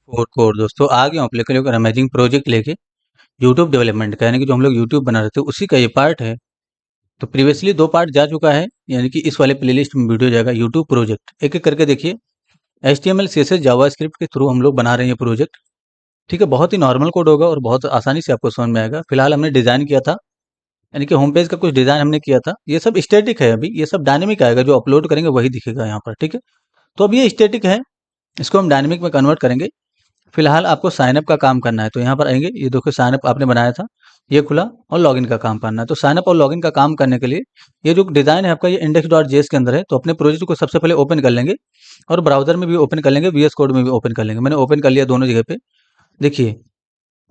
और दोस्तों आ गया हूँ आप लेकर अमेजिंग प्रोजेक्ट लेके यूट्यूब डेवलपमेंट का, यानी कि जो हम लोग यूट्यूब बना रहे थे उसी का ये पार्ट है। तो प्रीवियसली 2 पार्ट जा चुका है, यानी कि इस वाले प्लेलिस्ट में वीडियो जाएगा यूट्यूब प्रोजेक्ट। एक-एक करके देखिए। एचटीएमएल, सीएसएस, जावास्क्रिप्ट के थ्रू हम लोग बना रहे हैं ये प्रोजेक्ट। ठीक है, बहुत ही नॉर्मल कोड होगा और बहुत आसानी से आपको समझ में आएगा। फिलहाल हमने डिज़ाइन किया था, यानी कि होम पेज का कुछ डिज़ाइन हमने किया था। ये सब स्टैटिक है अभी, ये सब डायनेमिक आएगा, जो अपलोड करेंगे वही दिखेगा यहाँ पर, ठीक है? तो अब ये स्टैटिक है, इसको हम डायनेमिक में कन्वर्ट करेंगे। फिलहाल आपको साइन अप का काम करना है, तो यहाँ पर आएंगे, ये देखो साइन अप आपने बनाया था, ये खुला और लॉगिन का काम करना है। तो साइन अप और लॉगिन का काम करने के लिए ये जो डिज़ाइन है आपका, ये इंडेक्स डॉट जेएस के अंदर है। तो अपने प्रोजेक्ट को सबसे पहले ओपन कर लेंगे और ब्राउज़र में भी ओपन कर लेंगे, वीएस कोड में भी ओपन कर लेंगे। मैंने ओपन कर लिया दोनों जगह पे। देखिए,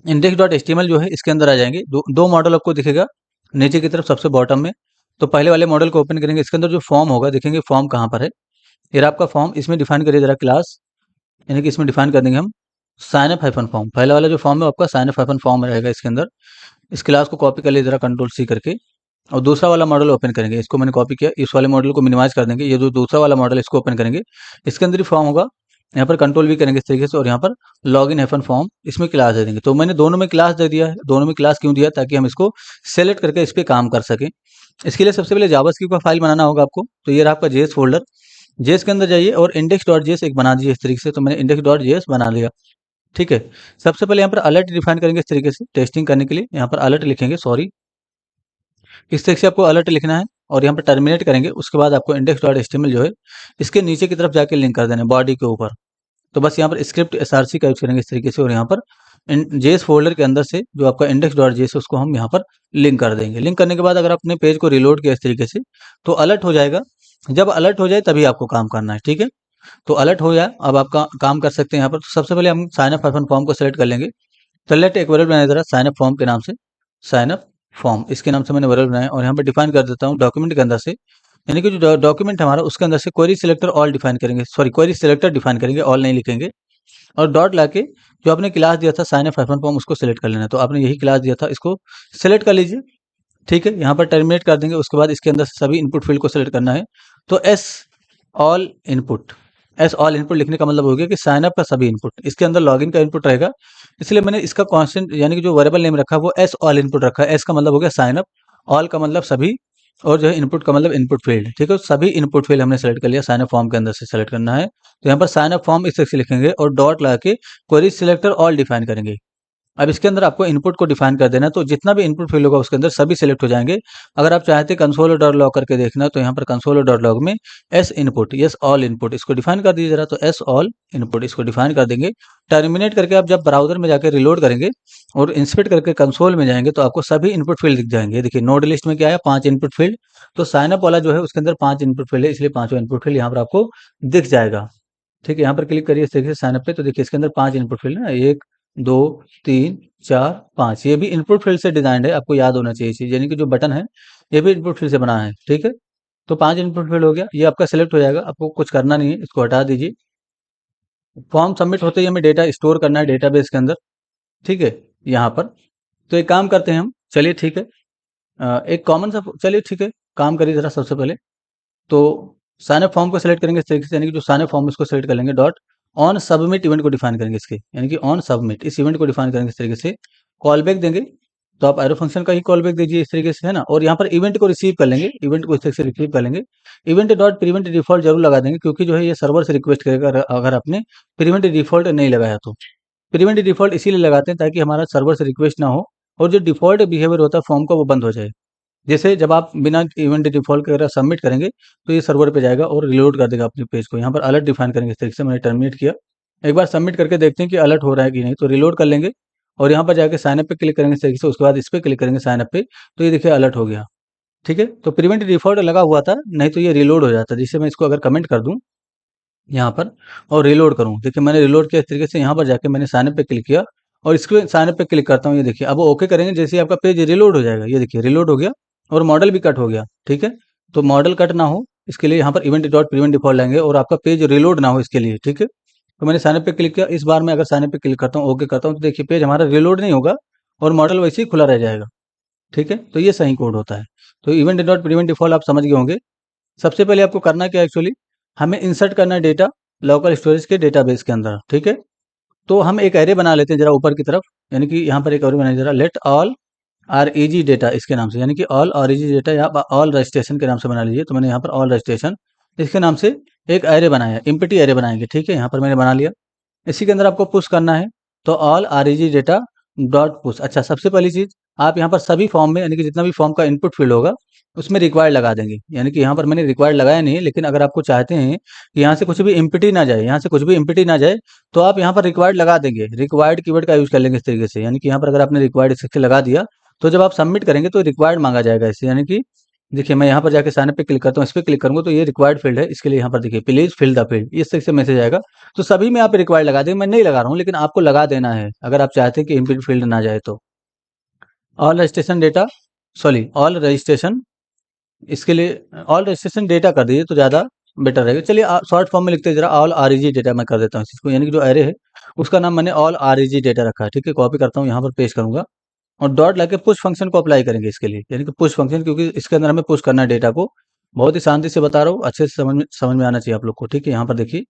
इंडेक्स डॉट एचटीएमएल जो है इसके अंदर आ जाएंगे। दो मॉडल आपको दिखेगा नीचे की तरफ सबसे बॉटम में। तो पहले वाले मॉडल को ओपन करेंगे, इसके अंदर जो फॉर्म होगा देखेंगे फॉर्म कहाँ पर है। ये रहा आपका फॉर्म, इसमें डिफाइन करिए जरा क्लास, यानी कि इसमें डिफाइन कर देंगे हम साइन अप हाइफन फॉर्म। पहला वाला जो फॉर्म है आपका साइन अप हाइफन फॉर्म रहेगा इसके अंदर। इस क्लास को कॉपी कर लिए जरा कंट्रोल सी करके, और दूसरा वाला मॉडल ओपन करेंगे। इसको मैंने कॉपी किया, इस वाले मॉडल को मिनिमाइज कर देंगे। ये जो दूसरा वाला मॉडल इसको ओपन करेंगे, इसके अंदर ही फॉर्म होगा। यहाँ पर कंट्रोल भी करेंगे इस तरीके से, और यहाँ पर लॉग इन हाइफन फॉर्म, इसमें क्लास दे देंगे। तो मैंने दोनों में क्लास दे दिया है। दोनों में क्लास क्यों दिया? ताकि हम इसको सेलेक्ट करके इस पर काम कर सकें। इसके लिए सबसे पहले जावास्क्रिप्ट का फाइल बनाना होगा आपको। तो ये रहा आपका जेएस फोल्डर। जेएस के अंदर जाइए और इंडेक्स डॉट जेएस एक बना दीजिए इस तरीके से। तो मैंने इंडेक्स डॉट जेएस बना लिया, ठीक है। सबसे पहले यहाँ पर अलर्ट डिफाइन करेंगे इस तरीके से, टेस्टिंग करने के लिए यहाँ पर अलर्ट लिखेंगे, सॉरी, इस तरीके से आपको अलर्ट लिखना है। और यहाँ पर टर्मिनेट करेंगे। उसके बाद आपको इंडेक्स डॉट एचटीएमएल जो है इसके नीचे की तरफ जाके लिंक कर देना है बॉडी के ऊपर। तो बस यहाँ पर स्क्रिप्ट एसआरसी का यूज करेंगे इस तरीके से, और यहाँ पर जेएस फोल्डर के अंदर से जो आपका इंडेक्स डॉट जेएस उसको हम यहाँ पर लिंक कर देंगे। लिंक करने के बाद अगर अपने पेज को रिलोड किया इस तरीके से तो अलर्ट हो जाएगा। जब अलर्ट हो जाए तभी आपको काम करना है, ठीक है। तो अलर्ट हो जाए, अब आपका काम कर सकते हैं यहाँ पर। तो सबसे पहले हम साइन अप फॉर्म को सेलेक्ट कर लेंगे। सेलेक्ट एक वेरिएबल बनाया जरा साइन अप फॉर्म के नाम से, साइन अप फॉर्म इसके नाम से मैंने वेरिएबल बनाया। और यहाँ पर डिफाइन कर देता हूँ डॉक्यूमेंट के अंदर से, यानी कि जो डॉक्यूमेंट हमारा उसके अंदर से क्वेरी सिलेक्टर ऑल डिफाइन करेंगे, सॉरी क्वेरी सिलेक्टर डिफाइन करेंगे, ऑल नहीं लिखेंगे। और डॉट लाके जो आपने क्लास दिया था साइन अप फॉर्म उसको सेलेक्ट कर लेना है। तो आपने यही क्लास दिया था, इसको सेलेक्ट कर लीजिए, ठीक है। यहाँ पर टर्मिनेट कर देंगे। उसके बाद इसके अंदर से सभी इनपुट फील्ड को सेलेक्ट करना है। तो S all input, S all input लिखने का मतलब हो गया कि साइन अप का सभी इनपुट, इसके अंदर लॉगिन का इनपुट रहेगा। इसलिए मैंने इसका कांस्टेंट यानी कि जो वेरिएबल नेम रखा है वो एस ऑल इनपुट रखा है। एस का मतलब हो गया साइन अप, ऑल का मतलब सभी, और जो है इनपुट का मतलब इनपुट फील्ड, ठीक है। सभी इनपुट फील्ड हमने सेलेक्ट कर लिया, साइन अप फॉर्म के अंदर से सेलेक्ट करना है। तो यहाँ पर साइन अप फॉर्म इस तरह से लिखेंगे और डॉट लगा के क्वेरी सिलेक्टर ऑल डिफाइन करेंगे। अब इसके अंदर आपको इनपुट को डिफाइन कर देना है। तो जितना भी इनपुट फील्ड होगा उसके अंदर सभी सिलेक्ट हो जाएंगे। अगर आप चाहते कंसोल डॉट लॉग करके देखना, तो यहाँ पर कंसोल डॉट लॉग में S input, yes all input इसको डिफाइन कर दीजिए जरा। तो एस ऑल इनपुट इसको डिफाइन कर देंगे। टर्मिनेट करके आप जब ब्राउजर में जाकर रिलोड करेंगे और इंस्पेक्ट करके कंसोल में जाएंगे तो आपको सभी इनपुट फील्ड दिख जाएंगे। देखिए नोड लिस्ट में क्या है, 5 इनपुट फील्ड। तो साइन अप वाला जो है उसके अंदर 5 इनपुट फील्ड है, इसलिए पांचों इनपुट फील्ड यहाँ पर आपको दिख जाएगा, ठीक है। यहाँ पर क्लिक करिए इस तरीके से साइन अप पे। तो देखिए इसके अंदर 5 इनपुट फील्ड है ना, 1 2 3 4 5। ये भी इनपुट फील्ड से डिजाइंड है, आपको याद होना चाहिए चीज, यानी कि जो बटन है ये भी इनपुट फील्ड से बना है, ठीक है। तो 5 इनपुट फील्ड हो गया, ये आपका सिलेक्ट हो जाएगा। आपको कुछ करना नहीं है, इसको हटा दीजिए। फॉर्म सबमिट होते ही हमें डेटा स्टोर करना है डेटाबेस के अंदर, ठीक है, यहाँ पर। तो एक काम करते हैं हम, चलिए ठीक है, एक कॉमन सा, चलिए ठीक है, काम करिए जरा। सबसे पहले तो साइन अप फॉर्म को सेलेक्ट करेंगे इस तरीके से, यानी कि जो साइन अप फॉर्म इसको सेलेक्ट कर लेंगे। डॉट ऑन सबमिट इवेंट को डिफाइन करेंगे इसके, यानी कि ऑन सबमिट इस इवेंट को डिफाइन करेंगे इस तरीके से। कॉल बैक देंगे, तो आप एरो फंक्शन का ही कॉल बैक दीजिए इस तरीके से, है ना। और यहाँ पर इवेंट को रिसीव कर लेंगे, इवेंट को इस तरीके से रिसीव कर लेंगे। इवेंट डॉट प्रिवेंट डिफॉल्ट जरूर लगा देंगे, क्योंकि जो है ये सर्वर से रिक्वेस्ट करेगा अगर आपने प्रिवेंट डिफॉल्ट नहीं लगाया तो। प्रिवेंट डिफॉल्ट इसीलिए लगाते हैं ताकि हमारा सर्वर से रिक्वेस्ट ना हो और जो डिफॉल्ट बिहेवियर होता है फॉर्म का वो बंद हो जाए। जैसे जब आप बिना इवेंट डिफॉल्ट के अगर सबमिट करेंगे तो ये सर्वर पे जाएगा और रिलोड कर देगा अपने पेज को। यहाँ पर अलर्ट डिफाइन करेंगे इस तरीके से, मैंने टर्मिनेट किया। एक बार सबमिट करके देखते हैं कि अलर्ट हो रहा है कि नहीं। तो रिलोड कर लेंगे और यहाँ पर जाके साइन अप पे क्लिक करेंगे इस तरीके से। उसके बाद इस पर क्लिक करेंगे साइन अप पे, तो ये देखिए अलर्ट हो गया, ठीक है। तो प्रिवेंट डिफॉल्ट लगा हुआ था, नहीं तो ये रिलोड हो जाता। जिससे मैं इसको अगर कमेंट कर दूँ यहाँ पर और रिलोड करूँ, देखिए मैंने रिलोड किया इस तरीके से। यहाँ पर जाके मैंने साइन अप पे क्लिक किया और इसको साइन अप पे क्लिक करता हूँ। ये देखिए अब ओके करेंगे, जैसे ही आपका पेज रिलोड हो जाएगा, ये देखिए रिलोड हो गया और मॉडल भी कट हो गया, ठीक है। तो मॉडल कट ना हो इसके लिए यहाँ पर इवेंट डॉट प्रिवेंट डिफॉल्ट लेंगे और आपका पेज रिलोड ना हो इसके लिए, ठीक है। तो मैंने साइन अप पे क्लिक किया। इस बार मैं अगर साइन अप पे क्लिक करता हूँ, ओके करता हूँ, तो देखिए पेज हमारा रिलोड नहीं होगा और मॉडल वैसे ही खुला रह जाएगा, ठीक है। तो ये सही कोड होता है। तो इवेंट डॉट प्रिवेंट डिफॉल्ट आप समझ गए होंगे। सबसे पहले आपको करना क्या, एक्चुअली हमें इंसर्ट करना है डेटा लोकल स्टोरेज के डेटाबेस के अंदर, ठीक है। तो हम एक एरे बना लेते हैं जरा ऊपर की तरफ, यानी कि यहाँ पर एक और बनाइए जरा, लेट ऑल आर ई जी डेटा इसके नाम से, यानी कि ऑल आर ई जी डेटा या ऑल रजिस्ट्रेशन के नाम से बना लीजिए। तो मैंने यहाँ पर ऑल रजिस्ट्रेशन इसके नाम से एक एरे बनाया, इम्पटी एरे बनाएंगे, ठीक है, यहाँ पर मैंने बना लिया। इसी के अंदर आपको पुश करना है, तो ऑल आर ई जी डेटा डॉट पुश। अच्छा, सबसे पहली चीज़, आप यहाँ पर सभी फॉर्म में, यानी कि जितना भी फॉर्म का इनपुट फील्ड होगा उसमें रिक्वायर्ड लगा देंगे। यानी कि यहाँ पर मैंने रिक्वायर्ड लगाया नहीं है, लेकिन अगर आपको चाहते हैं कि यहाँ से कुछ भी इम्पटी ना जाए, यहाँ से कुछ भी इम्पटी ना जाए, तो आप यहाँ पर रिक्वायर्ड लगा देंगे। रिक्वायर्ड कीवर्ड का यूज़ कर लेंगे इस तरीके से, यानी कि यहाँ पर अगर आपने रिक्वायर्ड इससे लगा दिया, तो जब आप सबमिट करेंगे तो रिक्वायर्ड मांगा जाएगा इससे। यानी कि देखिए, मैं यहाँ पर जाके साइन अप पे क्लिक करता हूँ, इस पे क्लिक करूँगा तो ये रिक्वायर्ड फील्ड है, इसके लिए यहाँ पर देखिए प्लीज फिल द फील्ड, इस तरीके से मैसेज आएगा। तो सभी में आप रिक्वायर्ड लगा देंगे, मैं नहीं लगा रहा हूँ, लेकिन आपको लगा देना है अगर आप चाहते हैं कि इनपुट फील्ड ना जाए तो। All registration data, sorry all registration, इसके लिए ऑल रजिस्ट्रेशन डेटा कर दीजिए तो ज़्यादा बेटर रहेगा। चलिए शॉर्ट फॉर्म में लिखते हैं जरा, ऑल आर ई जी डेटा मैं कर देता हूँ इस चीज़ को, यानी कि जो एरे है उसका नाम मैंने ऑल आर ई जी डेटा रखा है, ठीक है। कॉपी करता हूँ, यहाँ पर पेस्ट करूँगा और डॉट लाके पुश फंक्शन को अप्लाई करेंगे इसके लिए, यानी कि पुश फंक्शन, क्योंकि इसके अंदर हमें पुश करना है डेटा को। बहुत ही शांति से बता रहा हूँ, अच्छे से समझ में आना चाहिए आप लोग को, ठीक है। यहाँ पर देखिए,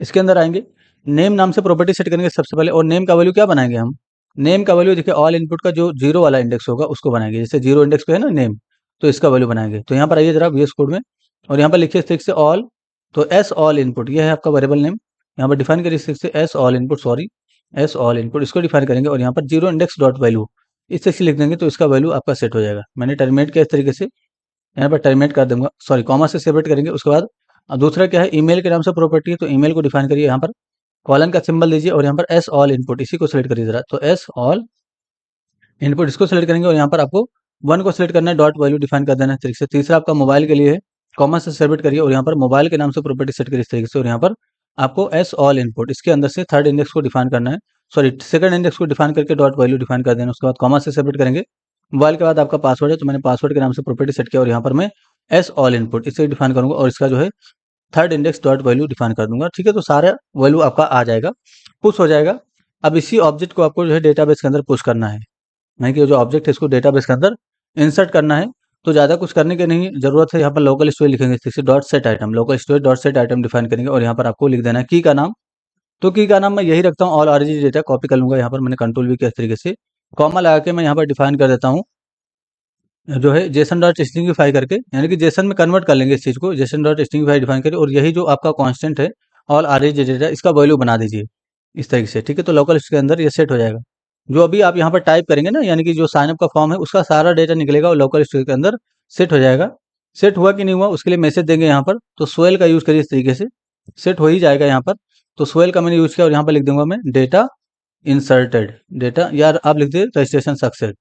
इसके अंदर आएंगे, नेम नाम से प्रॉपर्टी सेट करेंगे सबसे पहले, और नेम का वैल्यू क्या बनाएंगे हम, नेम का वैल्यू देखिए ऑल इनपुट का जो जीरो वाला इंडेक्स होगा उसको बनाएंगे, जैसे जीरो इंडेक्स पे है ना नेम, तो इसका वैल्यू बनाएंगे। तो यहाँ पर आइए जरा वीएस कोड में, और यहाँ पर लिखिए इस तरीके से ऑल, तो एस ऑल इनपुट ये है आपका वेरिएबल नेम, यहाँ पर डिफाइन करिए इस तरीके से S all input, sorry S all input, इसको डिफाइन करेंगे और यहाँ पर जीरो इंडेक्स डॉट वैल्यू इस तरीके से लिख देंगे, तो इसका वैल्यू आपका सेट हो जाएगा। मैंने टर्मिनेट किया इस तरीके से, यहाँ पर टर्मिनेट कर दूंगा, सॉरी कॉमा से सेपरेट करेंगे। उसके बाद अब दूसरा क्या है, ईमेल के नाम से प्रॉपर्टी है, तो ईमेल को डिफाइन करिए, यहाँ पर कॉलन का सिंबल दीजिए और यहाँ पर एस ऑल इनपुट इसी को सिलेक्ट करिए जरा, तो एस ऑल इनपुट इसको सिलेक्ट करेंगे और यहाँ पर आपको वन को सिलेक्ट करना है, डॉट वैल्यू डिफाइन कर देना है इस तरीके से। तीसरा आपका मोबाइल के लिए है, कॉमा से सेपरेट करिए और यहाँ पर मोबाइल के नाम से प्रॉपर्टी सेट करिए इस तरीके से, और यहाँ पर आपको एस ऑल इनपुट इसके अंदर से थर्ड इंडेक्स को डिफाइन करना है, सॉरी सेकंड इंडेक्स को डिफाइन करके डॉट वैल्यू डिफाइन कर देना। उसके बाद कॉमा से सेपरेट करेंगे, मोबाइल के बाद आपका पासवर्ड है, तो मैंने पासवर्ड के नाम से प्रॉपर्टी सेट किया और यहाँ पर मैं एस ऑल इनपुट इसे डिफाइन करूंगा और इसका जो है third index dot value define कर दूंगा, ठीक है। तो सारा वैल्यू आपका आ जाएगा, पुश हो जाएगा। अब इसी ऑब्जेक्ट को आपको जो है डेटाबेस के अंदर पुश करना है, नहीं कि जो ऑब्जेक्ट है इसको डेटाबेस के अंदर इंसर्ट करना है। तो ज़्यादा कुछ करने की नहीं जरूरत है, यहाँ पर लोकल स्टोरेज लिखेंगे जैसे dot set item, local storage dot set item define करेंगे और यहाँ पर आपको लिख देना है की का नाम। तो की का नाम मैं यही रखता हूँ, ऑल ऑरिजिन डेटा, कॉपी कर लूंगा, यहाँ पर मैंने कंट्रोल भी किया इस तरीके से, कॉमा लगा के मैं यहाँ पर डिफाइन कर देता हूँ जो है जेसन डॉट स्ट्रिंगिफाई करके, यानी कि जेसन में कन्वर्ट कर लेंगे इस चीज़ को, जेसन डॉट स्ट्रिंगिफाई डिफाइन करिए और यही जो आपका कांस्टेंट है ऑल आरएज डेटा इसका वैल्यू बना दीजिए इस तरीके से, ठीक है। तो लोकल लिस्ट के अंदर ये सेट हो जाएगा। जो अभी आप यहाँ पर टाइप करेंगे ना, यानी कि जो साइनअप का फॉर्म है उसका सारा डेटा निकलेगा और लोकल लिस्ट के अंदर सेट हो जाएगा। सेट हुआ कि नहीं हुआ उसके लिए मैसेज देंगे यहाँ पर, तो स्वेल का यूज़ करिए इस तरीके से, सेट हो ही जाएगा यहाँ पर। तो स्वेल का मैंने यूज़ किया और यहाँ पर लिख दूंगा मैं डेटा इंसर्टेड, डेटा यार आप लिख दिए रजिस्ट्रेशन सक्सेस,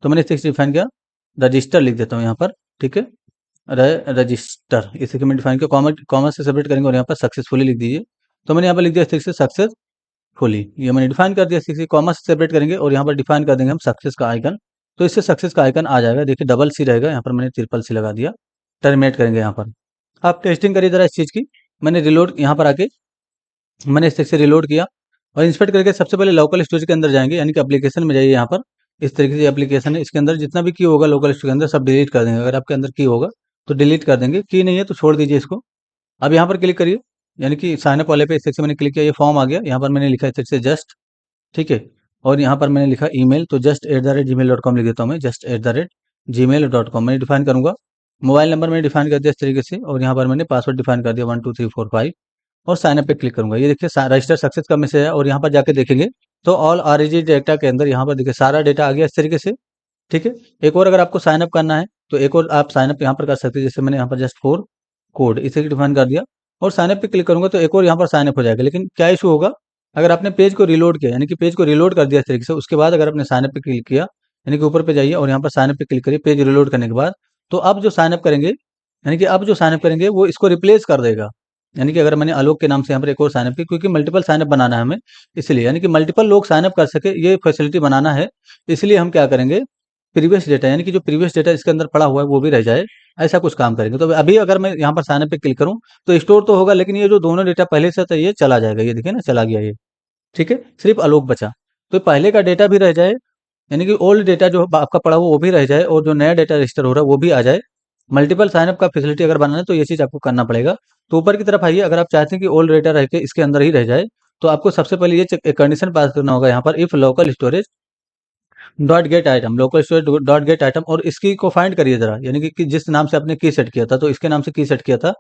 तो मैंने इस तरीके से डिफाइन किया, रजिस्टर लिख देता हूँ यहाँ पर, ठीक है, रजिस्टर इसी को मैं डिफाइन किया, कॉमर्स से सेपरेट करेंगे और यहाँ पर सक्सेसफुली लिख दीजिए। तो मैंने यहाँ पर लिख दिया इस तरीके से सक्सेसफुली, ये मैंने डिफाइन कर दिया इस तरीके से, कॉमर्स से सेपरेट करेंगे और यहाँ पर डिफाइन कर देंगे हम सक्सेस का आइकन, तो इससे सक्सेस का आइकन आ जाएगा। देखिए डबल सी रहेगा, यहाँ पर मैंने ट्रिपल सी लगा दिया। टर्मिनेट करेंगे यहाँ पर, आप टेस्टिंग करिए जरा इस चीज़ की। मैंने रिलोड यहाँ पर आके मैंने इस तरीके से रिलोड किया और इंस्पेक्ट करके सबसे पहले लोकल स्टोरेज के अंदर जाएंगे, यानी कि एप्लीकेशन में जाइए, यहाँ पर इस तरीके से एप्लीकेशन है, इसके अंदर जितना भी की होगा लोकल स्टोरेज के अंदर सब डिलीट कर देंगे। अगर आपके अंदर की होगा तो डिलीट कर देंगे, की नहीं है तो छोड़ दीजिए इसको। अब यहाँ पर क्लिक करिए, यानी कि साइनअप वाले पे इस तरीके से मैंने क्लिक किया, ये फॉर्म आ गया। यहाँ पर मैंने लिखा इस तरीके से जस्ट, ठीक है, और यहाँ पर मैंने लिखा ईमेल, तो just@gmail.com लिख देता हूँ मैं, just@gmail.com मैंने डिफाइन करूँगा। मोबाइल नंबर मैंने डिफाइन कर दिया इस तरीके से और यहाँ पर मैंने पासवर्ड डिफाइन कर दिया 12345 और साइन अप पे क्लिक करूंगा। ये देखिए रजिस्टर सक्सेस का मैसेज है और यहाँ पर जाके देखेंगे तो ऑल आरईजी डेटा के अंदर यहाँ पर देखिए सारा डेटा आ गया इस तरीके से, ठीक है। एक और अगर आपको साइन अप करना है तो एक और आप साइन अप यहाँ पर कर सकते हैं, जैसे मैंने यहाँ पर जस्ट फॉर कोड इसे डिफाइन कर दिया और साइन अप पे क्लिक करूंगा तो एक और यहाँ पर साइन अप हो जाएगा। लेकिन क्या इशू होगा, अगर आपने पेज को रिलोड किया, यानी कि पेज को रिलोड कर दिया इस तरीके से, उसके बाद अगर आपने साइन अप पे क्लिक किया, यानी कि ऊपर पे जाइए और यहाँ पर साइन अप पे क्लिक करिए पेज रिलोड करने के बाद, तो अब जो साइन अप करेंगे, यानी कि अब जो साइन अप करेंगे वो इसको रिप्लेस कर देगा। यानी कि अगर मैंने आलोक के नाम से यहाँ पर एक और साइनअप की, क्योंकि मल्टीपल साइनअप बनाना है हमें, इसलिए यानी कि मल्टीपल लोग साइनअप कर सके ये फैसिलिटी बनाना है, इसलिए हम क्या करेंगे प्रीवियस डेटा, यानी कि जो प्रीवियस डेटा इसके अंदर पड़ा हुआ है वो भी रह जाए, ऐसा कुछ काम करेंगे। तो अभी अगर मैं यहाँ पर साइनअप पे क्लिक करूँ तो स्टोर तो होगा, लेकिन ये जो दोनों डेटा पहले से था ये चला जाएगा, ये देखिए ना चला गया ये, ठीक है, सिर्फ आलोक बचा। तो पहले का डेटा भी रह जाए, यानी कि ओल्ड डेटा जो आपका पड़ा हुआ वो भी रह जाए और जो नया डेटा रजिस्टर हो रहा है वो भी आ जाए। मल्टीपल साइनअप का फैसिलिटी अगर बनाना है तो ये चीज़ आपको करना पड़ेगा। तो ऊपर की तरफ आइए, अगर आप चाहते हैं कि ओल्ड डेटा रह के इसके अंदर ही रह जाए तो आपको सबसे पहले ये कंडीशन पास करना होगा यहाँ पर, if local storage dot gate item, local storage dot gate item, और इसकी को फाइंड करिए जरा, यानी कि जिस नाम से आपने की सेट किया था, तो इसके नाम से की सेट किया था,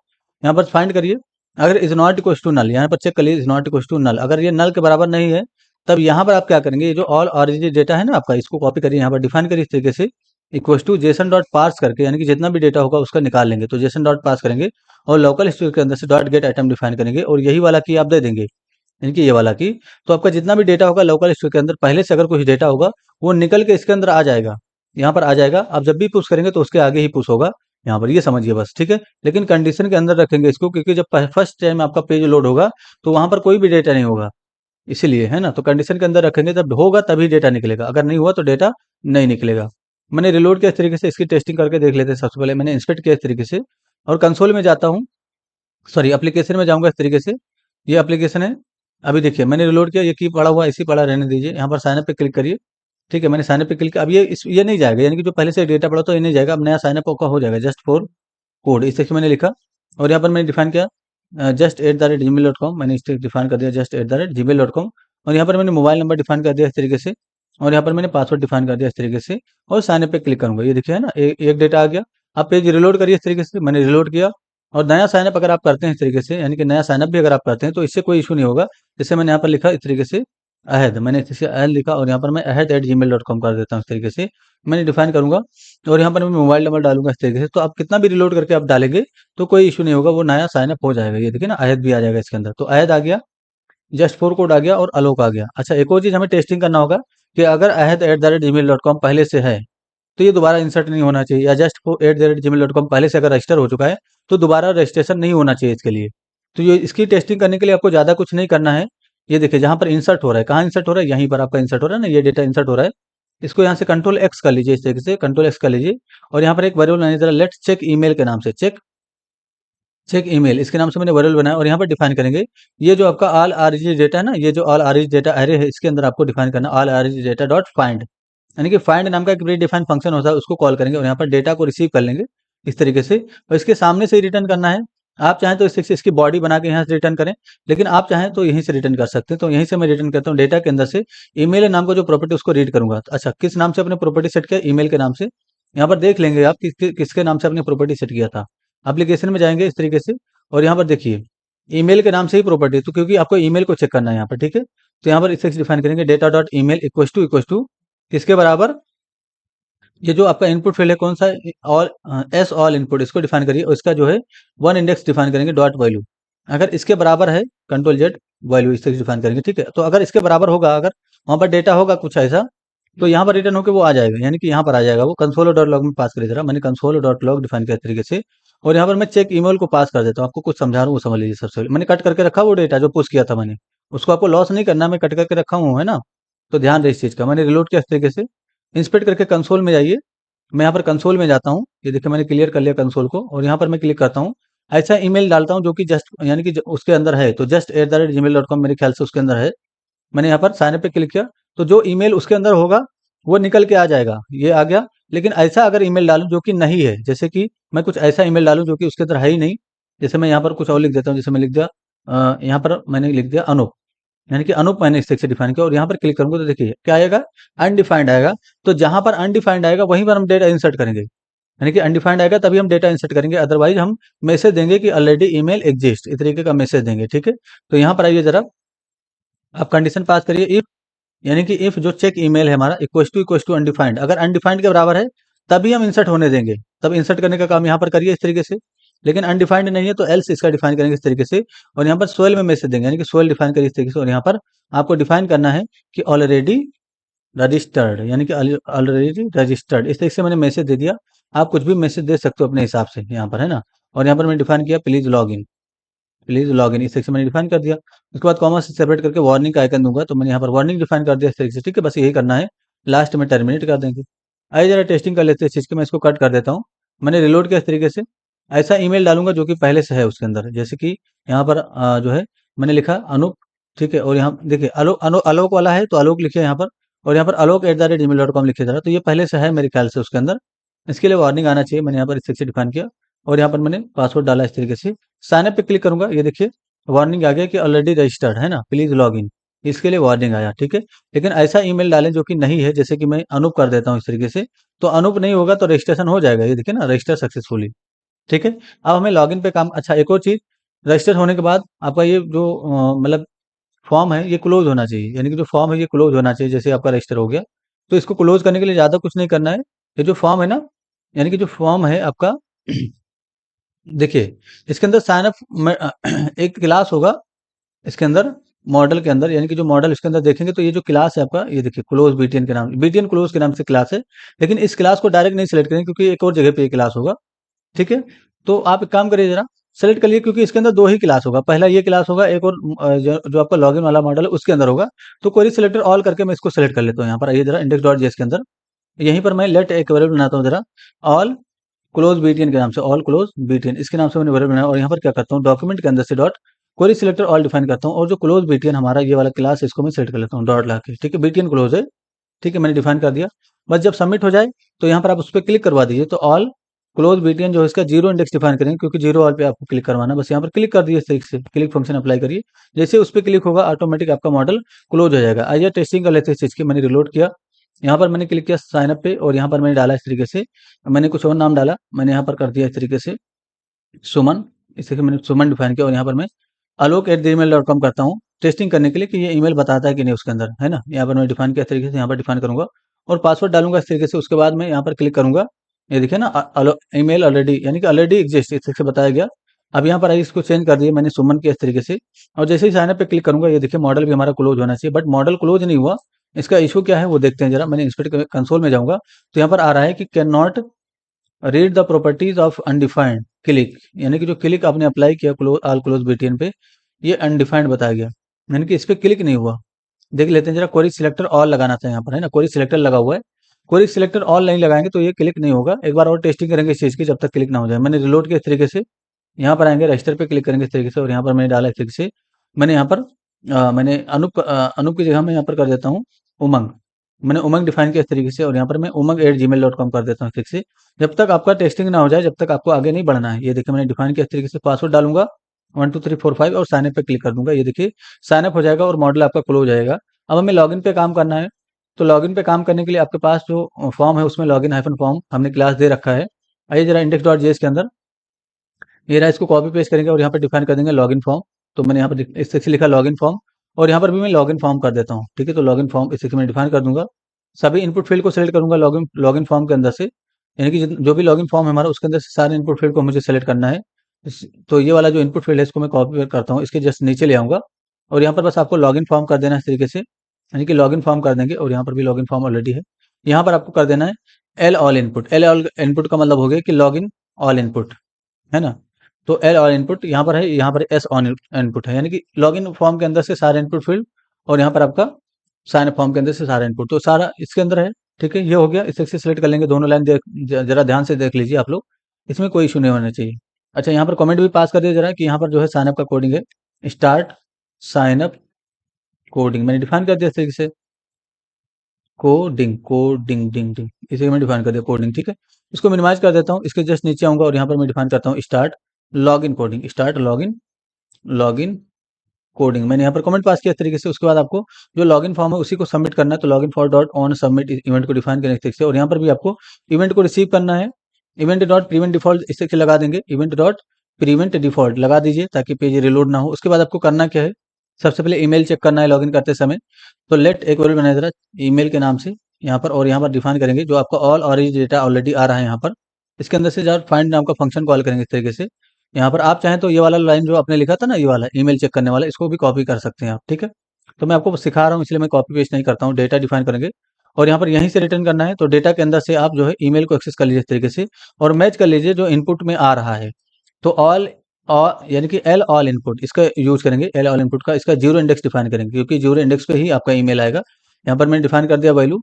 यहाँ पर फाइंड करिए। अगर is not equal to null, यहाँ पर चेक करिए is not equal to null, अगर ये नल के बराबर नहीं है तब यहाँ पर आप क्या करेंगे, ये जो ऑल ऑरिजिन डेटा है ना आपका, इसको कॉपी करिए, यहाँ पर डिफाइन करिए इस तरीके से, equal to JSON dot parse करके, यानी कि जितना भी डेटा होगा उसका निकाल लेंगे, तो जेसन डॉट पास करेंगे और लोकल स्टोरेज के अंदर से डॉट गेट आइटम डिफाइन करेंगे, और यही वाला की आप दे देंगे, यानी कि ये वाला की। तो आपका जितना भी डेटा होगा लोकल स्टोरेज के अंदर, पहले से अगर कुछ डेटा होगा वो निकल के इसके अंदर आ जाएगा, यहाँ पर आ जाएगा। आप जब भी पुश करेंगे तो उसके आगे ही पुश होगा, यहाँ पर ये समझिए बस, ठीक है। लेकिन कंडीशन के अंदर रखेंगे इसको, क्योंकि जब फर्स्ट टाइम आपका पेज लोड होगा तो वहां पर कोई भी डेटा नहीं होगा, इसीलिए है ना। तो कंडीशन के अंदर रखेंगे, जब होगा तभी डेटा निकलेगा, अगर नहीं हुआ तो डेटा नहीं निकलेगा। मैंने रिलोड किया इस तरीके से, इसकी टेस्टिंग करके देख लेते हैं। सबसे पहले मैंने इंस्पेक्ट किया इस तरीके से, और कंसोल में जाता हूँ, सॉरी एप्लीकेशन में जाऊंगा इस तरीके से, ये एप्लीकेशन है। अभी देखिए मैंने रिलोड किया, ये की पड़ा हुआ इसी पड़ा रहने दीजिए, यहाँ पर साइन अप पे क्लिक करिए, ठीक है। मैंने साइन अप पे क्लिक, अब ये नहीं जाएगा, यानी कि जो पहले से डेटा पड़ा तो ये नहीं जाएगा, अब नया साइन अप का हो जाएगा, जस्ट फॉर कोड, इस सेक्शन मैंने लिखा, और यहाँ पर मैंने डिफाइन किया just at the rate Gmail dot com, मैंने इस डिफाइन कर दिया just at the rate Gmail dot com, और यहाँ पर मैंने मोबाइल नंबर डिफाइन कर दिया इस तरीके से, और यहाँ पर मैंने पासवर्ड डिफाइन कर दिया इस तरीके से, और साइन अप पे क्लिक करूंगा, ये देखिए है ना, एक डेटा आ गया। आप पेज रिलोड करिए इस तरीके से, मैंने रिलोड किया, और नया साइनअप अगर आप करते हैं इस तरीके से, यानी कि नया साइनअप भी अगर आप करते हैं तो इससे कोई इशू नहीं होगा। जैसे मैंने यहाँ पर लिखा इस तरीके से अहद, मैंने इसे अहद लिखा, और यहाँ पर मैं Ahad at Gmail dot com कर देता हूँ इस तरीके से, मैंने डिफाइन करूंगा, और यहाँ पर मैं मोबाइल नंबर डालूंगा इस तरीके से। तो आप कितना भी रिलोड करके आप डालेंगे तो कोई इशू नहीं होगा, वो नया साइनअप हो जाएगा। ये देखिए ना, अहद भी आ जाएगा इसके अंदर, तो अहद आ गया, जस्ट फोर कोड आ गया, और अलोक आ गया। अच्छा, एक और चीज़ हमें टेस्टिंग करना होगा कि अगर Ahad at the rate Gmail dot com पहले से है तो ये दोबारा इंसर्ट नहीं होना चाहिए, या just for at the rate Gmail dot com पहले से अगर रजिस्टर हो चुका है तो दोबारा रजिस्ट्रेशन नहीं होना चाहिए इसके लिए। तो ये इसकी टेस्टिंग करने के लिए आपको ज़्यादा कुछ नहीं करना है। ये देखिए जहाँ पर इंसर्ट हो रहा है, कहाँ इंसर्ट हो रहा है, यहीं पर आपका इंसर्ट हो रहा है ना, ये डेटा इंसर्ट हो रहा है। इसको यहाँ से कंट्रोल एक्स कर लीजिए, इस तरीके से कंट्रोल एक्स कर लीजिए, और यहाँ पर एक वेरिएबल बनाइए जरा, लेट चेक ईमेल के नाम से, चेक चेक ईमेल, इसके नाम से मैंने वेरिएबल बनाया, और यहाँ पर डिफाइन करेंगे ये जो आपका ऑल आरजी डेटा है ना, ये जो ऑल आरजी डेटा एरे है, इसके अंदर आपको डिफाइन करना all RG data dot find, यानी कि फाइंड नाम का एक प्री डिफाइंड फंक्शन होता है, उसको कॉल करेंगे, और यहाँ पर डेटा को रिसीव कर लेंगे इस तरीके से, और इसके सामने से ही रिटर्न करना है। आप चाहें तो इसकी बॉडी बना के यहाँ से रिटर्न करें, लेकिन आप चाहें तो यहीं से रिटर्न कर सकते हैं। तो यहीं से मैं रिटर्न करता हूँ, डेटा के अंदर से ईमेल नाम का जो प्रॉपर्टी उसको रीड करूंगा। तो अच्छा, किस नाम से अपने प्रॉपर्टी सेट किया, ईमेल के नाम से, यहाँ पर देख लेंगे आप किसके नाम से अपने प्रॉपर्टी सेट किया था। एप्लीकेशन में जाएंगे इस तरीके से, और यहाँ पर देखिए ईमेल के नाम से ही प्रॉपर्टी, तो क्योंकि आपको ईमेल को चेक करना है यहाँ पर, ठीक है। तो यहाँ पर इसे डिफाइन करेंगे data dot email equal to किसके बराबर, ये जो आपका इनपुट फील्ड है कौन सा, ऑल एस ऑल इनपुट, इसको डिफाइन करिए, और इसका जो है वन इंडेक्स डिफाइन करेंगे डॉट वैल्यू, अगर इसके बराबर है कंट्रोल जेड वैल्यू इस तरीके डिफाइन करेंगे, ठीक है। तो अगर इसके बराबर होगा, अगर वहाँ पर डेटा होगा कुछ ऐसा, तो यहाँ पर रिटर्न होकर वो आ जाएगा, यानी कि यहाँ पर आ जाएगा वो कंसोल डॉट लॉग में पास करिए जरा, मैंने कंसोल डॉट लॉग डिफाइन किया इस तरीके से, और यहाँ पर मैं चेक ईमेल को पास कर देता हूँ। आपको कुछ समझा रहा हूँ वो समझ लीजिए। सबसे पहले मैंने कट करके रखा वो डेटा जो पुश किया था मैंने, उसको आपको लॉस नहीं करना, मैं कट करके रखा हूँ, है ना। तो ध्यान रहे इस चीज़ का। मैंने रिलोड किया इस तरीके से, इंस्पेक्ट करके कंसोल में जाइए, मैं यहाँ पर कंसोल में जाता हूँ, ये देखिए मैंने क्लियर कर लिया कंसोल को, और यहाँ पर मैं क्लिक करता हूँ, ऐसा ईमेल डालता हूँ जो कि जस्ट यानी कि उसके अंदर है, तो just at the rate Gmail dot com मेरे ख्याल से उसके अंदर है। मैंने यहाँ पर साइन अप पे क्लिक किया, तो जो ईमेल उसके अंदर होगा वो निकल के आ जाएगा, ये आ गया। लेकिन ऐसा अगर ईमेल डालूं जो कि नहीं है, जैसे कि मैं कुछ ऐसा ईमेल डालूं जो कि उसके अंदर है ही नहीं, जैसे मैं यहाँ पर कुछ और लिख देता हूँ, जैसे मैं लिख दिया यहाँ पर मैंने लिख दिया अनूप, यानी कि अनूप मैंने इस से डिफाइन किया, और यहाँ पर क्लिक करूंगा तो देखिए क्या आएगा, अनडिफाइंड आएगा। तो जहां पर अनडिफाइंड आएगा वहीं पर हम डेटा इंसर्ट करेंगे, यानी कि अनडिफाइंड आएगा तभी हम डेटा इंसर्ट करेंगे, अदरवाइज हम मैसेज देंगे कि ऑलरेडी ईमेल एग्जिस्ट, इस तरीके का मैसेज देंगे, ठीक है। तो यहाँ पर आइए जरा, आप कंडीशन पास करिए इफ, यानी कि इफ जो चेक ईमेल है हमारा इक्वल टू अनडिफाइंड, अगर अनडिफाइंड के बराबर है तभी हम इंसर्ट होने देंगे, तब इंसर्ट करने का काम यहाँ पर करिए इस तरीके से। लेकिन अनडिफाइंड नहीं है तो एल्स इसका डिफाइन करेंगे इस तरीके से, और यहाँ पर सोल में मैसेज देंगे, यानी कि सोल डिफाइन करिए इस तरीके से, और यहाँ पर आपको डिफाइन करना है कि ऑलरेडी रजिस्टर्ड, यानी कि ऑलरेडी रजिस्टर्ड, इस तरीके से मैंने मैसेज दे दिया। आप कुछ भी मैसेज दे सकते हो अपने हिसाब से यहाँ पर, है ना। और यहाँ पर मैंने डिफाइन किया please log in, please log in, इस सेक्शन मैंने डिफाइन कर दिया। उसके बाद कॉमा से सेपरेट करके वार्निंग का आइकन दूंगा, तो मैंने यहाँ पर वार्निंग डिफाइन कर दिया इस तरीके से, ठीक है। बस यही करना है, लास्ट में टर्मिनेट कर देंगे। आइए जरा टेस्टिंग कर लेते हैं इस चीज़ की, मैं इसको कट कर देता हूँ। मैंने रिलोड किया इस तरीके से, ऐसा ईमेल डालूंगा जो कि पहले से है उसके अंदर, जैसे कि यहाँ पर जो है मैंने लिखा अनूप, ठीक है। और यहाँ देखिए आलोक वाला है तो आलोक लिखिए यहाँ पर, और यहाँ पर Alok at the rate Gmail dot com लिखिए जरा, तो ये पहले से है मेरे ख्याल से उसके अंदर, इसके लिए वार्निंग आना चाहिए। मैंने यहाँ पर इस तरीके से डिफाइन किया, और यहाँ पर मैंने पासवर्ड डाला इस तरीके से, साइन अप पे क्लिक करूंगा, ये देखिए वार्निंग आ गया कि ऑलरेडी रजिस्टर्ड है ना, प्लीज लॉग इन, इसके लिए वार्निंग आया, ठीक है। लेकिन ऐसा ईमेल डालें जो कि नहीं है, जैसे कि मैं अनूप कर देता हूँ इस तरीके से, तो अनूप नहीं होगा तो रजिस्ट्रेशन हो जाएगा, ये देखिए ना, रजिस्टर सक्सेसफुली, ठीक है। अब हमें लॉगिन पे काम, अच्छा एक और चीज़, रजिस्टर होने के बाद आपका ये जो मतलब फॉर्म है ये क्लोज होना चाहिए, यानी कि जो फॉर्म है ये क्लोज होना चाहिए, जैसे आपका रजिस्टर हो गया। तो इसको क्लोज करने के लिए ज़्यादा कुछ नहीं करना है। ये जो फॉर्म है ना, यानी कि जो फॉर्म है आपका देखिए, इसके अंदर साइन अप एक क्लास होगा इसके अंदर, मॉडल के अंदर, यानी कि जो मॉडल इसके अंदर देखेंगे तो ये जो क्लास है आपका, ये देखिए क्लोज बीटीएन के नाम, बीटीएन क्लोज के नाम से क्लास है। लेकिन इस क्लास को डायरेक्ट नहीं सिलेक्ट करेंगे क्योंकि एक और जगह पे ये क्लास होगा, ठीक है। तो आप एक काम करिए जरा, सेलेक्ट करिए, क्योंकि इसके अंदर दो ही क्लास होगा, पहला ये क्लास होगा, एक और जो आपका लॉगिन वाला मॉडल है उसके अंदर होगा। तो क्वेरी सिलेक्टर ऑल करके मैं इसको सेलेक्ट कर लेता हूँ। यहाँ पर आइए जरा, इंडेक्स डॉट जेएस के अंदर यहीं पर मैं लेट एक वेरिएबल बनाता हूँ जरा, ऑल क्लोज बीटीएन के नाम से, ऑल क्लोज बीटीएन इसके नाम से मैंने वेरिएबल बनाया। और यहाँ पर क्या करता हूँ, डॉक्यूमेंट के अंदर से dot query selector all define करता हूँ, और जो क्लोज बीटीएन हमारा ये वाला क्लास है इसको मैं सेलेक्ट कर लेता हूँ डॉट ला के, ठीक है, बीटीएन क्लोज है, ठीक है, मैंने डिफाइन कर दिया। बस जब सबमिट हो जाए तो यहाँ पर आप उस पर क्लिक करवा दीजिए, तो ऑल क्लोज बीटीएन जो है इसका जीरो इंडेक्स डिफाइन करेंगे, क्योंकि जीरो ऑल पे आपको क्लिक करवाना है। बस यहाँ पर क्लिक कर दिए इस तरीके से, क्लिक फंक्शन अप्लाई करिए, जैसे उस पर क्लिक होगा ऑटोमेटिक आपका मॉडल क्लोज हो जाएगा। आइए टेस्टिंग कर लेते हैं इस चीज़ की। मैंने रिलोड किया, यहाँ पर मैंने क्लिक किया साइन अप पे, और यहाँ पर मैंने डाला इस तरीके से, मैंने कुछ और नाम डाला, मैंने यहाँ पर कर दिया इस तरीके से सुमन, इस तरीके मैंने सुमन डिफाइन किया, और यहाँ पर मैं alok@gmail.com करता हूँ टेस्टिंग करने के लिए कि ये ईमेल बताता है कि नहीं उसके अंदर, है ना। यहाँ पर मैं डिफाइन किया इस तरीके से, यहाँ पर डिफाइन करूँगा और पासवर्ड डालूंगा इस तरीके से। उसके बाद मैं यहाँ पर क्लिक करूँगा, ये देखिए ना, ईमेल ऑलरेडी, यानी कि ऑलरेडी एग्जिस्ट इस तरीके से बताया गया। अब यहाँ पर आइए इसको चेंज कर दिए मैंने सुमन के इस तरीके से, और जैसे ही साइन अप पे क्लिक करूँगा, ये देखिए मॉडल भी हमारा क्लोज होना चाहिए, बट मॉडल क्लोज नहीं हुआ। इसका इशू क्या है वो देखते हैं जरा। मैंने इंस्पेक्ट कंसोल में जाऊँगा तो यहाँ पर आ रहा है कि can not read the properties of undefined click, यानी कि जो क्लिक आपने अप्लाई किया ऑल क्लोज बीटीएन पे, ये अनडिफाइंड बताया गया, यानी कि इस पे क्लिक नहीं हुआ। देख लेते हैं जरा, क्वेरी सिलेक्टर ऑल लगाना था यहाँ पर, है ना, क्वेरी सिलेक्टर लगा हुआ है। क्वेरी सिलेक्टर ऑल नहीं लगाएंगे तो ये क्लिक नहीं होगा। एक बार और टेस्टिंग करेंगे इस चीज़ की, जब तक क्लिक ना हो जाए। मैंने रिलोड किया इस तरीके से, यहाँ पर आएंगे रजिस्टर पे क्लिक करेंगे इस तरीके से, और यहाँ पर मैंने डाला इस तरीके से। मैंने यहाँ पर मैंने अनूप की जगह मैं यहाँ पर कर देता हूँ उमंग। मैंने उमंग डिफाइन किया इस तरीके से, और यहाँ पर मैं umang@gmail.com कर देता हूँ इस तरीके से। जब तक आपका टेस्टिंग ना हो जाए, जब तक आपको आगे नहीं बढ़ना है। ये देखिए मैंने डिफाइन किया इस तरीके से, पासवर्ड डालूंगा 12345 और साइन अप पे क्लिक कर दूंगा। ये देखिए साइन अप हो जाएगा और मॉडल आपका क्लोज हो जाएगा। अब हमें लॉगिन पे काम करना है, तो लॉगिन पे काम करने के लिए आपके पास जो फॉर्म है उसमें लॉगिन हाइफन फॉर्म हमने क्लास दे रखा है। आइए जरा इंडेक्स डॉट जेएस के अंदर, ये रहा, इसको कॉपी पेस्ट करेंगे और यहाँ पर डिफाइन कर देंगे लॉगिन फॉर्म। तो मैंने यहाँ पर इस सेक्शन लिखा लॉगिन फॉर्म, और यहाँ पर भी मैं लॉगिन फॉर्म कर देता हूँ, ठीक है। तो लॉगिन फॉर्म इस सेक्शन में डिफाइन कर दूंगा। सभी इनपुट फील्ड को सेलेक्ट करूंगा लॉगिन लॉगिन फॉर्म के अंदर से, यानी कि जो भी लॉगिन फॉर्म है हमारा उसके अंदर से सारे इनपुट फील्ड को मुझे सेलेक्ट करना है। तो ये वाला जो इनपुट फील्ड है इसको मैं कॉपी करता हूँ, इसके जस्ट नीचे ले आऊँगा, और यहाँ पर बस आपको लॉगिन फॉर्म कर देना है इस तरीके से, यानी कि लॉगिन फॉर्म कर देंगे। और यहाँ पर भी लॉगिन फॉर्म ऑलरेडी है। यहाँ पर आपको कर देना है L all input. L all input का मतलब हो गया कि लॉगिन ऑल इनपुट, है ना। तो एल ऑल इनपुट यहाँ पर है, यहाँ पर एस ऑन इनपुट है, यानी कि लॉगिन फॉर्म के अंदर से सारे इनपुट फील्ड, और यहाँ पर आपका साइन अप फॉर्म के अंदर से सारा इनपुट, तो सारा इसके अंदर है, ठीक है। ये हो गया, इसे सिलेक्ट कर लेंगे दोनों लाइन, जरा ध्यान से देख लीजिए आप लोग, इसमें कोई इशू नहीं होना चाहिए। अच्छा यहाँ पर कमेंट भी पास कर दिया जरा, कि यहाँ पर जो है साइन अप का कोडिंग है, स्टार्ट साइन अप कोडिंग मैंने डिफाइन कर दिया इस तरीके से, कोडिंग कोडिंग डिंग डिंग, इसे मैं डिफाइन कर दिया कोडिंग, ठीक है। इसको मिनिमाइज कर देता हूँ, इसके जस्ट नीचे आऊंगा और यहाँ पर मैं डिफाइन करता हूँ start login coding, start login login coding. मैंने यहाँ पर कमेंट पास किया इस तरीके से। उसके बाद आपको जो लॉगिन फॉर्म है उसी को सबमिट करना है, तो login for dot on submit event को डिफाइन करने तरीके से, और यहाँ पर भी आपको इवेंट को रिसीव करना है। इवेंट डॉट प्रीवेंट डिफॉल्ट इस तरीके से लगा देंगे, इवेंट डॉट प्रीवेंट डिफॉल्ट लगा दीजिए ताकि पेज रिलोड ना हो। उसके बाद आपको करना क्या है, सबसे पहले ईमेल चेक करना है लॉगिन करते समय। तो लेट एक वेरिएबल बनाया जरा ईमेल के नाम से यहाँ पर, और यहाँ पर डिफाइन करेंगे जो आपका ऑल ऑरेंज डेटा ऑलरेडी आ रहा है यहाँ पर, इसके अंदर से जरा फाइंड नाम का फंक्शन कॉल करेंगे इस तरीके से। यहाँ पर आप चाहें तो ये वाला लाइन जो आपने लिखा था ना, ये वाला ईमेल चेक करने वाला, इसको भी कॉपी कर सकते हैं आप, ठीक है। तो मैं आपको सिखा रहा हूँ इसलिए मैं कॉपी पेस्ट नहीं करता हूँ। डेटा डिफाइन करेंगे और यहाँ पर यहीं से रिटर्न करना है, तो डेटा के अंदर से आप जो है ईमेल को एक्सेस कर लीजिए इस तरीके से, और मैच कर लीजिए जो इनपुट में आ रहा है। तो ऑल यानी कि एल ऑल इनपुट इसका यूज करेंगे, एल ऑल इनपुट का इसका जीरो इंडेक्स डिफाइन करेंगे, क्योंकि जीरो इंडेक्स पे ही आपका ईमेल आएगा। यहाँ पर मैंने डिफाइन कर दिया वैल्यू,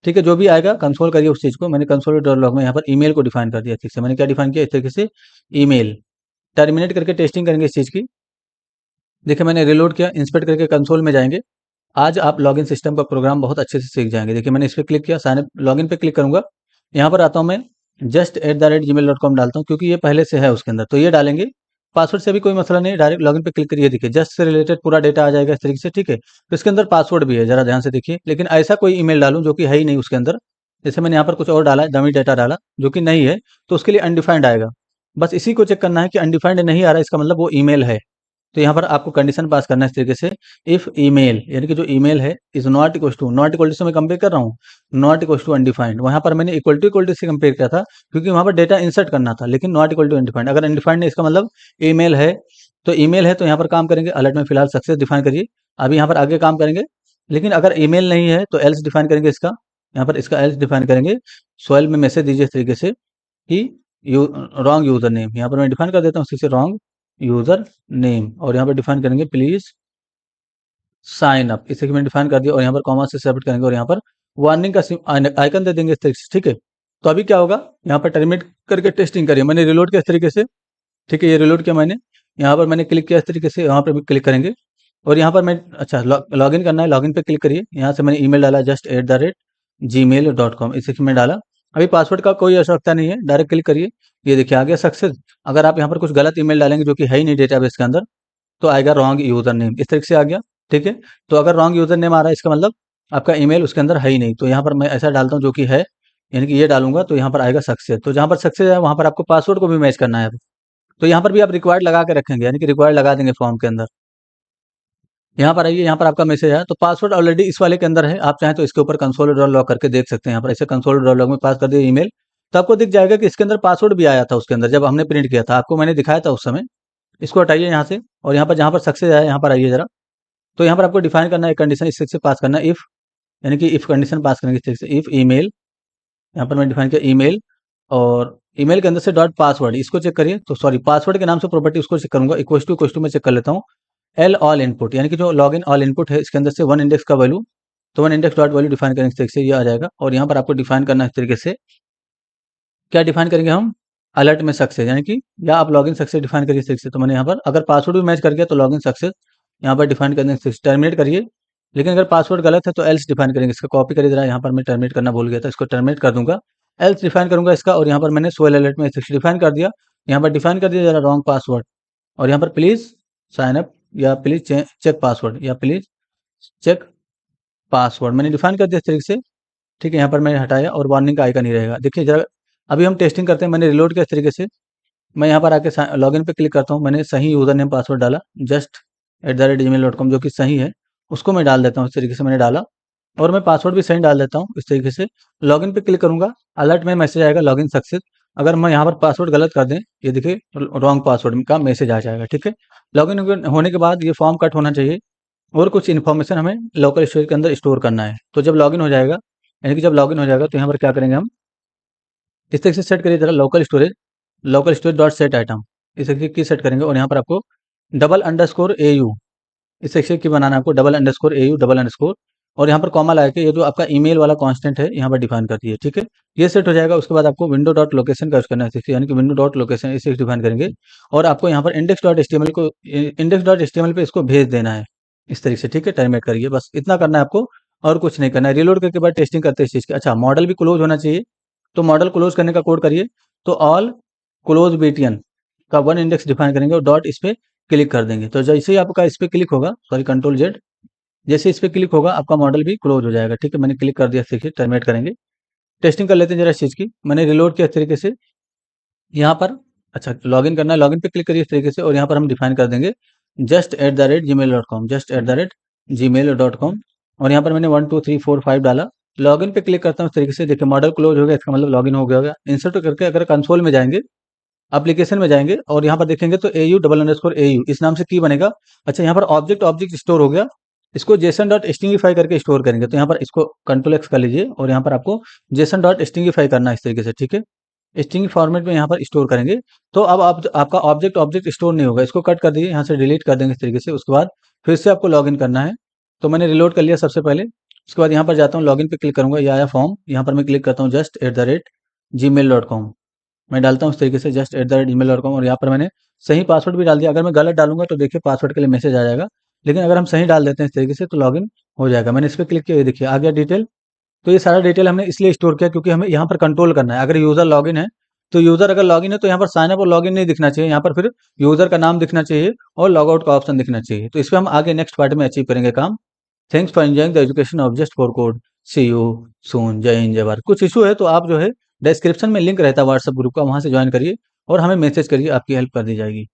ठीक है। जो भी आएगा कंसोल करिए उस चीज़ को। मैंने कंसोल डॉट लॉग में यहाँ पर ईमेल को डिफाइन कर दिया, ठीक से। मैंने क्या डिफाइन किया इस तरीके से, ईमेल। टर्मिनेट करके टेस्टिंग करेंगे इस चीज़ की। देखिए मैंने रिलोड किया, इंस्पेक्ट करके कंसोल में जाएंगे। आज आप लॉगिन सिस्टम का प्रोग्राम बहुत अच्छे से सीख जाएंगे। देखिए मैंने इस पर क्लिक किया, साइन अप लॉगिन पे क्लिक करूंगा, यहाँ पर आता हूँ मैं, just@gmail.com डालता हूँ क्योंकि ये पहले से है उसके अंदर, तो ये डालेंगे। पासवर्ड से भी कोई मसला नहीं है, डायरेक्ट लॉगिन पे क्लिक करिए, देखिए जस्ट से रिलेटेड पूरा डेटा आ जाएगा इस तरीके से, ठीक है। तो इसके अंदर पासवर्ड भी है, ज़रा ध्यान से देखिए, लेकिन ऐसा कोई ईमेल डालूँ जो कि है ही नहीं उसके अंदर। जैसे मैंने यहाँ पर कुछ और डाला है, डमी डेटा डाला जो कि नहीं है, तो उसके लिए अनडिफाइंड आएगा। बस इसी को चेक करना है कि अनडिफाइंड नहीं आ रहा है, इसका मतलब वो ईमेल है। तो यहाँ पर आपको कंडीशन पास करना है इस तरीके से, इफ ईमेल यानी कि जो ईमेल है इज नॉट इक्वल टू से मैं कंपेयर कर रहा हूँ, नॉट इक्वल टू अनडिफाइंड। वहाँ पर मैंने इक्वल टू से कंपेयर किया था क्योंकि वहाँ पर डेटा इंसर्ट करना था, लेकिन नॉट इक्वल टू अनडिफाइंड। अगर अनडिफाइंड है इसका मतलब ईमेल है, तो ईमेल है तो यहाँ पर काम करेंगे, अलर्ट में फिलहाल सक्सेस डिफाइन करिए, अभी यहाँ पर आगे काम करेंगे। लेकिन अगर ईमेल नहीं है तो एल्स डिफाइन करेंगे इसका, यहाँ पर इसका एल्स डिफाइन करेंगे। सोयल में मैसेज दीजिए इस तरीके से कि यू रॉन्ग यूजर नेम, यहाँ पर मैं डिफाइन कर देता हूँ इसी से रॉन्ग यूजर नेम, और यहाँ पर डिफाइन करेंगे प्लीज साइन अप, इसे मैंने डिफाइन कर दिया, और यहाँ पर कॉमा से सेपरेट करेंगे, और यहाँ पर वार्निंग का आइकन दे देंगे इस तरीके से, ठीक है। तो अभी क्या होगा, यहाँ पर टर्मिनेट करके टेस्टिंग करिए, मैंने रिलोड किया इस तरीके से, ठीक है, ये रिलोड किया मैंने, यहाँ पर मैंने क्लिक किया इस तरीके से, यहाँ पर भी क्लिक करेंगे, और यहाँ पर मैं अच्छा लॉगिन करना है, लॉगिन पे क्लिक करिए, यहाँ से मैंने ईमेल डाला just@gmail.com, इसे मैं डाला। अभी पासवर्ड का कोई आवश्यकता नहीं है, डायरेक्ट क्लिक करिए, ये देखिए आ गया सक्सेस। अगर आप यहाँ पर कुछ गलत ईमेल डालेंगे जो कि है ही नहीं डेटाबेस के अंदर, तो आएगा रॉन्ग यूजर नेम, इस तरीके से आ गया, ठीक है। तो अगर रॉन्ग यूजर नेम आ रहा है इसका मतलब आपका ईमेल उसके अंदर है ही नहीं, तो यहाँ पर मैं ऐसा डालता हूँ जो कि है, यानी कि ये डालूंगा तो यहाँ पर आएगा सक्सेस। तो जहाँ पर सक्सेस है वहाँ पर आपको पासवर्ड को भी मैच करना है। तो यहाँ पर भी आप रिक्वायर्ड लगा के रखेंगे, यानी कि रिक्वायर्ड लगा देंगे फॉर्म के अंदर। यहाँ पर आइए, यहाँ पर आपका मैसेज आया, तो पासवर्ड ऑलरेडी इस वाले के अंदर है, आप चाहें तो इसके ऊपर कंसोल डॉट लॉग करके देख सकते हैं। यहाँ पर ऐसे कंसोल डॉट लॉग में पास कर दिया ईमेल, तो आपको दिख जाएगा कि इसके अंदर पासवर्ड भी आया था उसके अंदर, जब हमने प्रिंट किया था आपको मैंने दिखाया था उस समय। इसको हटाइए यहाँ से, और यहाँ पर जहाँ पर सक्सेस आया यहाँ पर आइए जरा। तो यहाँ पर आपको डिफाइन करना है एक कंडीशन, इस तरीके से पास करना है, इफ यानी कि इफ कंडीशन पास करेंगे इस तरीके से, इफ ईमेल, यहाँ पर मैं डिफाइन किया ईमेल, और ईमेल के अंदर से डॉट पासवर्ड, इसको चेक करिए, तो सॉरी पासवर्ड के नाम से प्रॉपर्टी उसको चेक करूंगा, इक्वल टू में चेक कर लेता हूँ, एल ऑल इनपुट, यानी कि जो लॉगिन ऑल इनपुट है इसके अंदर से वन इंडेक्स का वैल्यू, तो one index dot value define करेंगे इस तरीके से, ये आ जाएगा। और यहाँ पर आपको डिफाइन करना है इस तरीके से, क्या डिफाइन करेंगे हम, अलर्ट में सक्सेस, यानी कि या आप लॉगिन सक्सेस डिफाइन करिए इस तरीके से। तो मैंने यहाँ पर अगर पासवर्ड भी मैच कर गया तो लॉगिन सक्सेस यहाँ पर डिफाइन करने से टर्मिनेट करिए, लेकिन अगर पासवर्ड गलत है तो एल्स डिफाइन करेंगे, इसका कॉपी करिए जरा, यहाँ पर मैं टर्मिनेट करना भूल गया था, इसको टर्मिनेट कर दूंगा, एल्स डिफाइन करूंगा इसका, और यहाँ पर मैंने सोयल अलर्ट में डिफाइन कर दिया, यहाँ पर डिफाइन कर दिया जरा रॉन्ग पासवर्ड, और यहाँ पर प्लीज साइन अप, या प्लीज चेक पासवर्ड, या प्लीज चेक पासवर्ड मैंने डिफाइन कर दिया इस तरीके से, ठीक है। यहाँ पर मैंने हटाया और वार्निंग का आइकन नहीं रहेगा, देखिए जरा अभी हम टेस्टिंग करते हैं, मैंने रिलोड किया इस तरीके से, मैं यहाँ पर आके लॉगिन पे क्लिक करता हूँ, मैंने सही यूज़र नेम पासवर्ड डाला just@gmail.com जो कि सही है, उसको मैं डाल देता हूँ इस तरीके से मैंने डाला, और मैं पासवर्ड भी सही डाल देता हूँ इस तरीके से। लॉगिन पे क्लिक करूँगा, अलर्ट में मैसेज आएगा लॉगिन सक्सेस। अगर मैं यहाँ पर पासवर्ड गलत कर दें, ये देखिए रॉन्ग पासवर्ड का मैसेज आ जाएगा, ठीक है। लॉगिन होने के बाद ये फॉर्म कट होना चाहिए, और कुछ इन्फॉर्मेशन हमें लोकल स्टोरेज के अंदर स्टोर करना है। तो जब लॉगिन हो जाएगा, यानी कि जब लॉगिन हो जाएगा तो यहाँ पर क्या करेंगे हम, इस तरीके से सेट करिए जरा local storage dot set item, इस तरीके की सेट करेंगे, और यहाँ पर आपको डबल अंडरस्कोर ए यू, इस सेक्शन की बनाना है आपको, डबल अंडरस्कोर ए यू डबल अंडरस्कोर, और यहाँ पर कॉमा लगा के ये जो आपका ईमेल वाला कांस्टेंट है यहाँ पर डिफाइन कर दिए, ठीक है। ये सेट हो जाएगा, उसके बाद आपको विंडो डॉट लोकेशन का यूज करना है, यानी कि विंडो डॉट लोकेशन इसे डिफाइन करेंगे, और आपको यहाँ पर इंडेक्स डॉट एचटीएमएल पे इसको भेज देना है इस तरीके से, ठीक है। टर्मिनेट करिए, बस इतना करना है आपको, और कुछ नहीं करना है। रिलोड करके बाद टेस्टिंग करते हैं इस चीज़ की। अच्छा, मॉडल भी क्लोज होना चाहिए, तो मॉडल क्लोज करने का कोड करिए, तो ऑल क्लोज बीटीएन का वन इंडेक्स डिफाइन करेंगे, और डॉट इस पे क्लिक कर देंगे। तो जैसे ही आपका इस पे क्लिक होगा, सॉरी कंट्रोल जेड, जैसे इस पे क्लिक होगा आपका मॉडल भी क्लोज हो जाएगा, ठीक है। मैंने क्लिक कर दिया, देखिए टर्मिनेट करेंगे। टेस्टिंग कर लेते हैं जरा इस चीज़ की, मैंने रिलोड किया इस तरीके से, यहाँ पर अच्छा लॉगिन करना है, लॉगिन पे क्लिक करिए इस तरीके से, और यहाँ पर हम डिफाइन कर देंगे just@gmail.com, और यहाँ पर मैंने 1 2 3 4 5 डाला। लॉगिन पे क्लिक करता हूँ इस तरीके से, देखिए मॉडल क्लोज हो गया, इसका मतलब लॉगिन हो गया होगा। इंसर्ट करके अगर कंसोल में जाएंगे, एप्लीकेशन में जाएंगे, और यहाँ पर देखेंगे तो AU डबल अंडरस्कोर AU इस नाम से की बनेगा। अच्छा, यहाँ पर ऑब्जेक्ट स्टोर हो गया, इसको जेसन डॉट स्टिंगिफाई करके स्टोर करेंगे, तो यहाँ पर इसको कंट्रोल एक्स कर लीजिए, और यहाँ पर आपको जेसन डॉट स्टिंगिफाई करना है इस तरीके से, ठीक है। स्ट्रिंग फॉर्मेट में यहाँ पर स्टोर करेंगे, तो अब आप आपका ऑब्जेक्ट स्टोर नहीं होगा, इसको कट कर दीजिए, यहाँ से डिलीट कर देंगे इस तरीके से। उसके बाद फिर से आपको लॉगिन करना है, तो मैंने रिलोड कर लिया सबसे पहले। उसके बाद यहाँ पर जाता हूँ, लॉगिन पे क्लिक करूँगा, ये आया फॉर्म, यहाँ पर मैं क्लिक करता हूँ just@gmail.com, मैं डालता हूँ इस तरीके से just@gmail.com, और यहाँ पर मैंने सही पासवर्ड भी डाल दिया। अगर मैं गलत डालूंगा तो देखिए पासवर्ड के लिए मैसेज आ जाएगा, लेकिन अगर हम सही डाल देते हैं इस तरीके से तो लॉगिन हो जाएगा। मैंने इस पर क्लिक किया, ये देखिए आ गया डिटेल। तो ये सारा डिटेल हमने इसलिए स्टोर किया क्योंकि हमें यहाँ पर कंट्रोल करना है, अगर यूज़र लॉगिन है तो यूज़र अगर लॉगिन है तो यहाँ पर साइन अप और लॉगिन नहीं दिखना चाहिए, यहाँ पर फिर यूज़र का नाम दिखना चाहिए और लॉग आउट का ऑप्शन दिखना चाहिए। तो इस पे हम आगे नेक्स्ट पार्ट में अचीव करेंगे काम। Thanks for enjoying the education of just for code. See you soon. जय हिंद, जय भारत। कुछ इशू है तो आप जो है डिस्क्रिप्शन में लिंक रहता है व्हाट्सएप ग्रुप का, वहाँ से ज्वाइन करिए और हमें मैसेज करिए, आपकी हेल्प कर दी जाएगी।